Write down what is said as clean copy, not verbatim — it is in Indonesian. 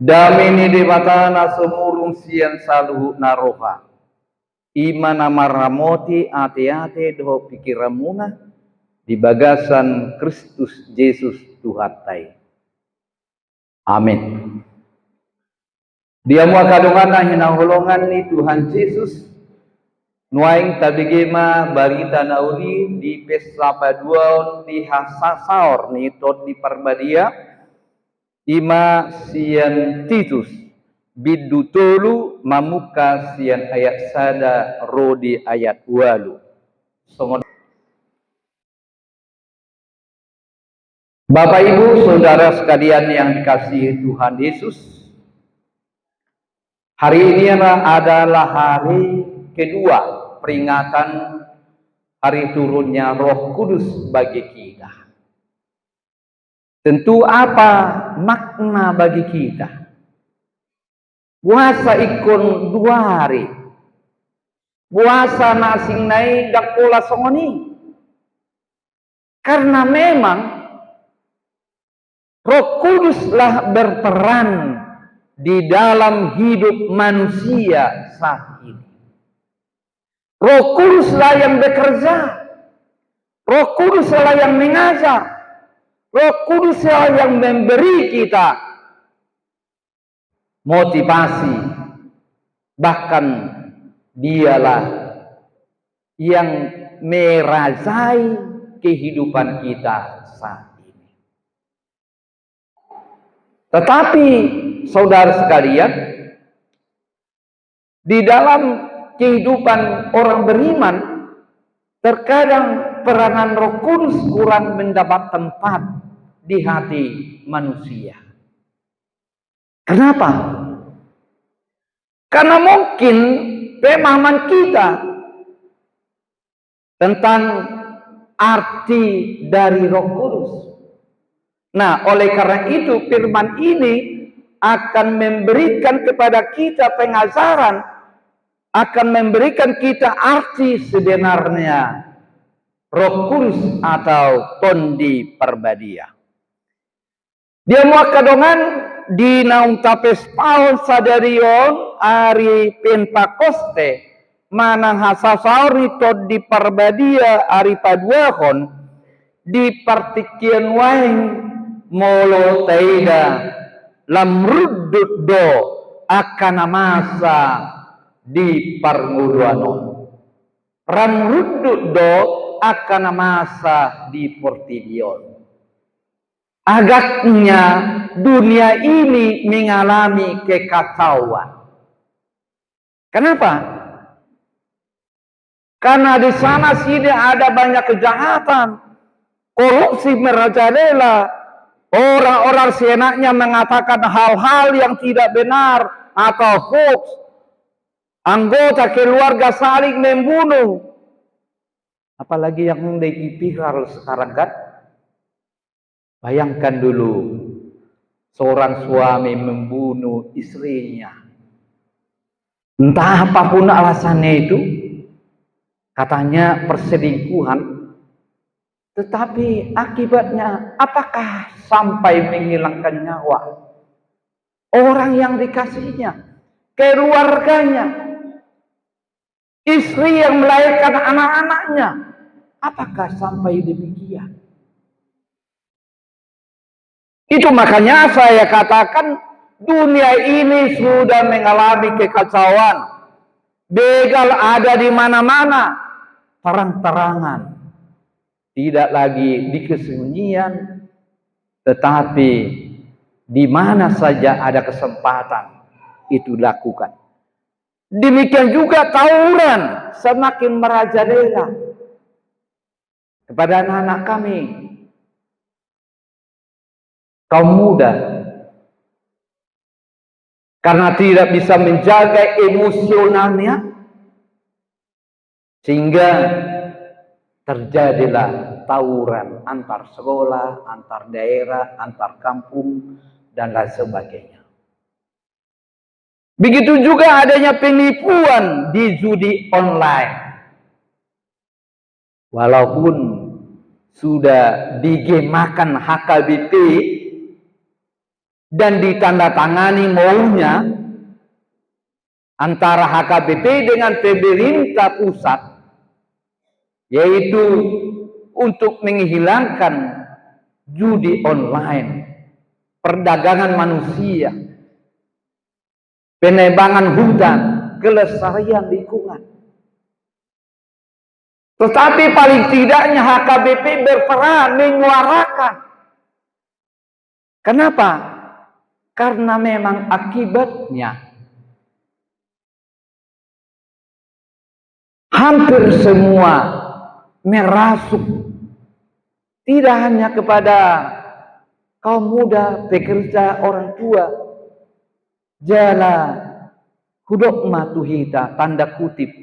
Damini debatana semurung sian saluhu naroha. Imana maramoti ate-ate doho pikiramuna di bagasan Kristus Yesus Tuhan tai. Amin. Dia mua kadungana hinahulongan ni Tuhan Yesus nuaing tabigema barita nauri di peslapaduan di hasasaor ni tot di parbadia ima sian Titus bidu tolu mamuka sian ayat sada rodi ayat walu. Bapak Ibu Saudara sekalian yang dikasihi Tuhan Yesus, hari ini adalah hari kedua peringatan hari turunnya Roh Kudus bagi kita. Tentu apa makna bagi kita? Puasa ikon 2 hari. Puasa nasing naik dakola songoni. Karena memang Roh Kuduslah berperan di dalam hidup manusia saat ini. Roh Kuduslah yang bekerja. Roh Kuduslah yang mengajar. Roh Kuduslah yang memberi kita motivasi. Bahkan dialah yang merajai kehidupan kita saat ini. Tetapi saudara sekalian, di dalam kehidupan orang beriman, terkadang peranan Roh Kudus kurang mendapat tempat di hati manusia. Kenapa? Karena mungkin pemahaman kita tentang arti dari Roh Kudus. Nah, oleh karena itu firman ini akan memberikan kepada kita pengajaran, akan memberikan kita arti sebenarnya Roh Kudus atau tondi perbadia. Dia mau kadongan di naung tapes paul sadarion ari Pentakoste manang hasasauri tondi perbadia ari paduahon di partikian waing molo taida lamrudut do akan masa di parnguluanon ramrudut do akan masa di portidion. Agaknya dunia ini mengalami kekacauan. Kenapa? Karena di sana sini ada banyak kejahatan, korupsi merajalela, orang-orang seenaknya mengatakan hal-hal yang tidak benar atau hoax, anggota keluarga saling membunuh. Apalagi yang menjadi viral sekarang kan? Bayangkan dulu seorang suami membunuh istrinya. Entah apapun alasannya itu, katanya perselingkuhan. Tetapi akibatnya apakah sampai menghilangkan nyawa orang yang dikasihnya, keluarganya, istri yang melahirkan anak-anaknya? Apakah sampai demikian? Itu makanya saya katakan dunia ini sudah mengalami kekacauan. Begal ada di mana-mana, terang-terangan. Tidak lagi di kesunyian, tetapi di mana saja ada kesempatan itu lakukan. Demikian juga tawuran semakin merajalela kepada anak-anak kami, kaum muda, karena tidak bisa menjaga emosionalnya, sehingga terjadilah tawuran antar sekolah, antar daerah, antar kampung, dan lain sebagainya. Begitu juga adanya penipuan di judi online. Walaupun sudah digemakan HKBP, dan ditandatangani maunya antara HKBP dengan pemerintah pusat, yaitu untuk menghilangkan judi online, perdagangan manusia, penebangan hutan, kelestarian lingkungan. Tetapi paling tidaknya HKBP berperan menyuarakan. Kenapa? Karena memang akibatnya hampir semua merasuk, tidak hanya kepada kaum muda, pekerja, orang tua, jala hudok matuhita, tanda kutip,